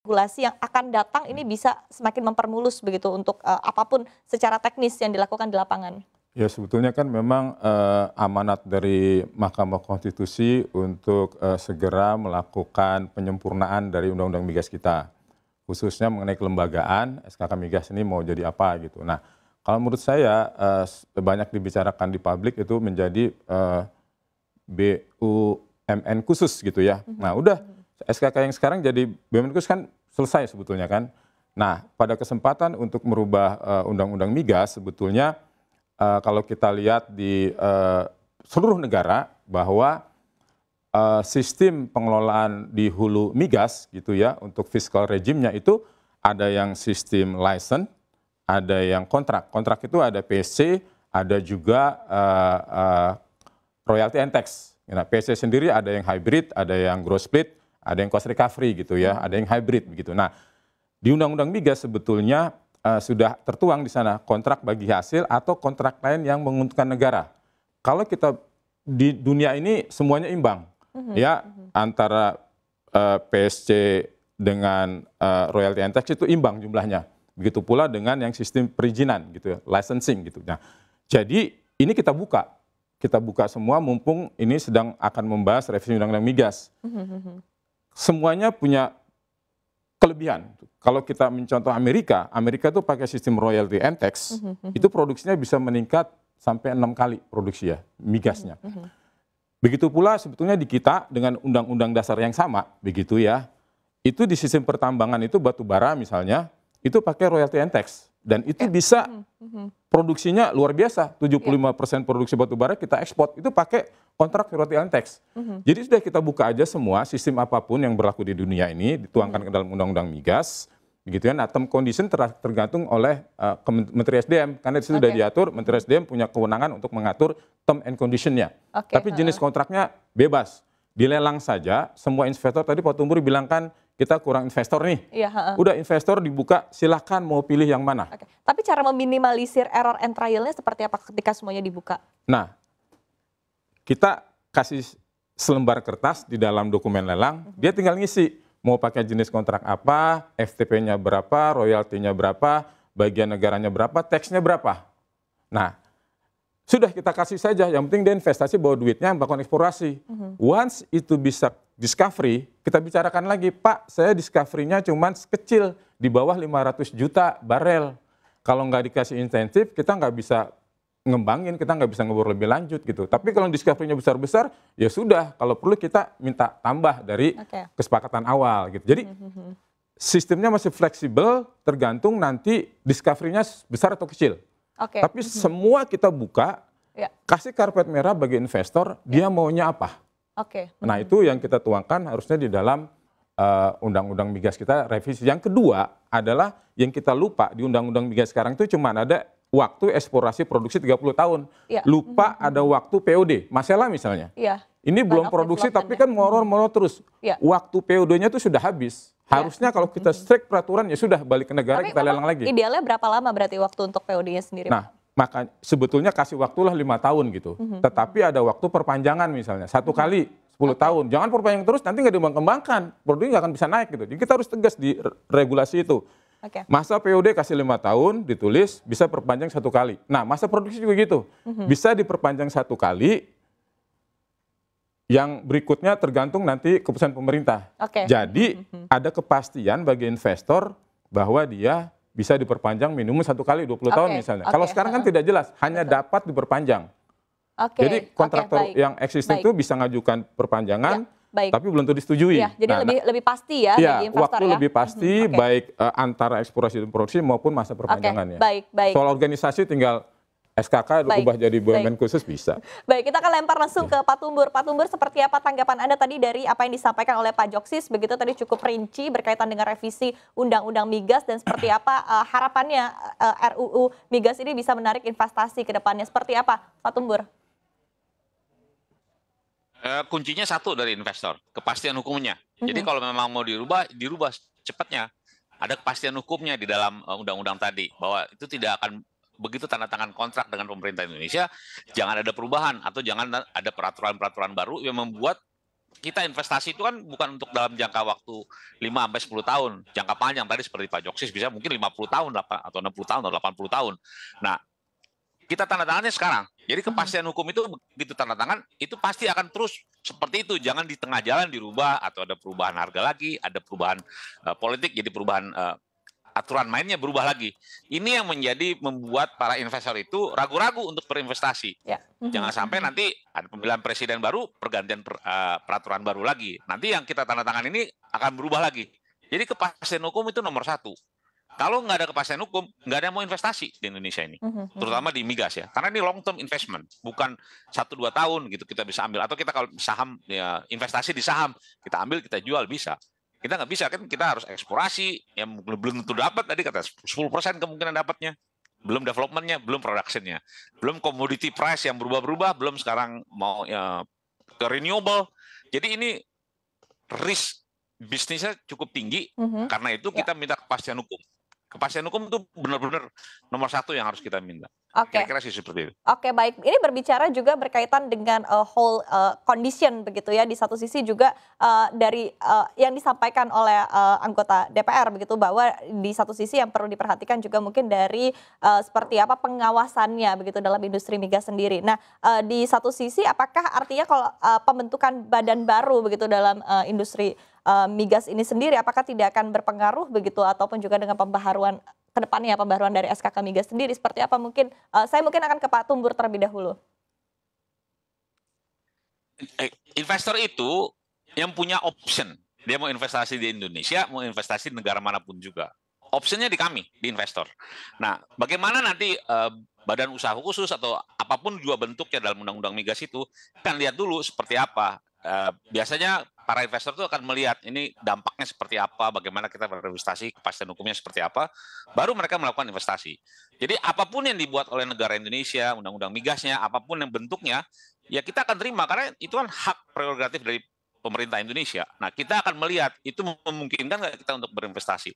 regulasi yang akan datang ini bisa semakin mempermulus begitu untuk apapun secara teknis yang dilakukan di lapangan? Ya sebetulnya kan memang amanat dari Mahkamah Konstitusi untuk segera melakukan penyempurnaan dari Undang-Undang Migas kita. Khususnya mengenai kelembagaan SKK Migas ini mau jadi apa gitu. Nah kalau menurut saya banyak dibicarakan di publik itu menjadi BUMN khusus gitu ya. Nah udah SKK yang sekarang jadi BUMN khusus kan selesai sebetulnya kan. Nah pada kesempatan untuk merubah Undang-Undang Migas sebetulnya kalau kita lihat di seluruh negara bahwa sistem pengelolaan di hulu migas gitu ya untuk fiskal regimnya itu ada yang sistem license, ada yang kontrak. Kontrak itu ada PSC, ada juga royalty and tax. Nah, PSC sendiri ada yang hybrid, ada yang gross split, ada yang cost recovery gitu ya, ada yang hybrid begitu. Nah, di Undang-Undang Migas sebetulnya sudah tertuang di sana kontrak bagi hasil atau kontrak lain yang menguntungkan negara. Kalau kita di dunia ini semuanya imbang, ya antara PSC dengan royalty and tax itu imbang jumlahnya. Begitu pula dengan yang sistem perizinan gitu ya, licensing gitu. Nah, jadi ini kita buka semua mumpung ini sedang akan membahas revisi Undang-Undang Migas. Semuanya punya kelebihan. Kalau kita mencontoh Amerika itu pakai sistem royalty and tax, itu produksinya bisa meningkat sampai 6 kali produksi ya, migasnya. Begitu pula sebetulnya di kita dengan undang-undang dasar yang sama, begitu ya. Itu di sistem pertambangan itu batu bara misalnya, itu pakai royalty and tax. Dan itu bisa produksinya luar biasa, 75% produksi batu bara kita ekspor, itu pakai kontrak royalty and tax. Jadi sudah kita buka aja semua sistem apapun yang berlaku di dunia ini, dituangkan ke dalam undang-undang migas, begitu ya. Nah, term condition tergantung oleh Menteri SDM, karena di situ sudah diatur, Menteri SDM punya kewenangan untuk mengatur term and condition-nya. Tapi jenis kontraknya bebas. Dilelang saja, semua investor, tadi Pak Tumbur bilang kan, kita kurang investor nih. Udah investor dibuka, silakan mau pilih yang mana. Tapi cara meminimalisir error and trial-nya seperti apa ketika semuanya dibuka? Nah, kita kasih selembar kertas di dalam dokumen lelang, dia tinggal ngisi. Mau pakai jenis kontrak apa, FTP-nya berapa, royaltinya berapa, bagian negaranya berapa, tax-nya berapa. Nah, sudah kita kasih saja, yang penting dia investasi bawa duitnya, melakukan eksplorasi. Once itu bisa discovery, kita bicarakan lagi, Pak, saya discovery-nya cuma kecil, di bawah 500 juta barel. Kalau nggak dikasih insentif, kita nggak bisa ngembangin, kita nggak bisa ngobrol lebih lanjut gitu. Tapi kalau discovery-nya besar-besar, ya sudah, kalau perlu kita minta tambah dari kesepakatan awal gitu. Jadi sistemnya masih fleksibel, tergantung nanti discovery-nya besar atau kecil. Tapi semua kita buka, kasih karpet merah bagi investor, dia maunya apa. Nah itu yang kita tuangkan harusnya di dalam Undang-Undang Migas kita revisi. Yang kedua adalah yang kita lupa di Undang-Undang Migas sekarang itu cuma ada waktu eksplorasi produksi 30 tahun. Lupa ada waktu POD, Masela misalnya. Ini belum produksi tapi kan molor terus. Waktu POD-nya itu sudah habis. Harusnya kalau kita strict peraturan ya sudah balik ke negara, kita lelang lagi. Idealnya berapa lama berarti waktu untuk POD-nya sendiri? Nah, maka sebetulnya kasih waktulah 5 tahun gitu. Tetapi ada waktu perpanjangan misalnya, 1 kali 10 tahun. Jangan perpanjang terus, nanti nggak dikembangkan. Produknya nggak akan bisa naik gitu. Jadi kita harus tegas di regulasi itu. Masa POD kasih 5 tahun, ditulis, bisa perpanjang 1 kali. Nah, masa produksi juga gitu. Bisa diperpanjang 1 kali, yang berikutnya tergantung nanti keputusan pemerintah. Jadi ada kepastian bagi investor bahwa dia bisa diperpanjang minimum 1 kali 20 tahun misalnya. Kalau sekarang kan tidak jelas, hanya dapat diperpanjang. Jadi kontraktor yang existing itu bisa ngajukan perpanjangan, tapi belum tentu disetujui. Jadi lebih pasti ya bagi investor waktu lebih pasti, baik antara eksplorasi dan produksi maupun masa perpanjangannya. Soal organisasi tinggal SKK ubah jadi BUMN khusus bisa. Baik, kita akan lempar langsung ke Pak Tumbur. Pak Tumbur, seperti apa tanggapan Anda tadi dari apa yang disampaikan oleh Pak Joksis, begitu tadi cukup rinci berkaitan dengan revisi Undang-Undang Migas dan seperti apa harapannya RUU Migas ini bisa menarik investasi ke depannya. Seperti apa, Pak Tumbur? Kuncinya satu dari investor, kepastian hukumnya. Jadi kalau memang mau dirubah cepatnya. Ada kepastian hukumnya di dalam undang-undang tadi, bahwa itu tidak akan begitu tanda tangan kontrak dengan pemerintah Indonesia, jangan ada perubahan atau jangan ada peraturan-peraturan baru yang membuat kita investasi itu kan bukan untuk dalam jangka waktu 5-10 tahun, jangka panjang tadi seperti Pak Joksis bisa mungkin 50 tahun atau 60 tahun atau 80 tahun. Nah, kita tanda tangannya sekarang. Jadi kepastian hukum itu begitu tanda tangan, itu pasti akan terus seperti itu. Jangan di tengah jalan dirubah atau ada perubahan harga lagi, ada perubahan politik, jadi perubahan aturan mainnya berubah lagi. Ini yang membuat para investor itu ragu-ragu untuk berinvestasi. Ya. Jangan sampai nanti ada pemilihan presiden baru, pergantian peraturan baru lagi. Nanti yang kita tanda tangan ini akan berubah lagi. Jadi kepastian hukum itu nomor satu. Kalau nggak ada kepastian hukum, nggak ada yang mau investasi di Indonesia ini, terutama di migas ya. Karena ini long term investment, bukan 1-2 tahun gitu kita bisa ambil. Atau kita kalau saham, ya, investasi di saham, kita ambil, kita jual bisa. Kita nggak bisa kan, kita harus eksplorasi, yang belum tentu dapat. Tadi kata 10% kemungkinan dapatnya, belum developmentnya, belum productionnya, belum commodity price yang berubah-berubah, belum sekarang mau ke renewable. Jadi ini risk bisnisnya cukup tinggi, karena itu kita minta kepastian hukum. Kepastian hukum itu benar-benar nomor satu yang harus kita minta. Kira-kira sih seperti itu. Oke, baik. Ini berbicara juga berkaitan dengan whole condition begitu ya. Di satu sisi juga dari yang disampaikan oleh anggota DPR begitu, bahwa di satu sisi yang perlu diperhatikan juga mungkin dari seperti apa pengawasannya begitu dalam industri migas sendiri. Nah, di satu sisi apakah artinya kalau pembentukan badan baru begitu dalam industri migas ini sendiri, apakah tidak akan berpengaruh begitu, ataupun juga dengan pembaharuan ke depannya, pembaharuan dari SKK migas sendiri seperti apa? Mungkin saya akan ke Pak Tumbur terlebih dahulu. Investor itu yang punya option, dia mau investasi di Indonesia, mau investasi di negara manapun juga. Optionnya di kami, di investor. Nah, bagaimana nanti badan usaha khusus atau apapun juga bentuknya dalam undang-undang migas itu, kan lihat dulu seperti apa. Biasanya para investor itu akan melihat ini dampaknya seperti apa, bagaimana kita berinvestasi, kepastian hukumnya seperti apa, baru mereka melakukan investasi. Jadi apapun yang dibuat oleh negara Indonesia, undang-undang migasnya, apapun yang bentuknya, ya kita akan terima karena itu kan hak prerogatif dari pemerintah Indonesia. Nah, kita akan melihat itu memungkinkan nggak kita untuk berinvestasi.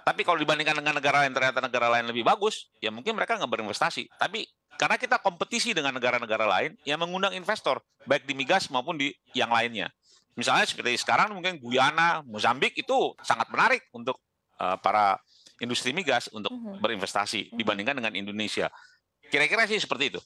Tapi kalau dibandingkan dengan negara lain, ternyata negara lain lebih bagus, ya mungkin mereka nggak berinvestasi. Tapi karena kita kompetisi dengan negara-negara lain yang mengundang investor, baik di migas maupun di yang lainnya. Misalnya seperti sekarang mungkin Guyana, Mozambik itu sangat menarik untuk para industri migas untuk berinvestasi dibandingkan dengan Indonesia. Kira-kira sih seperti itu.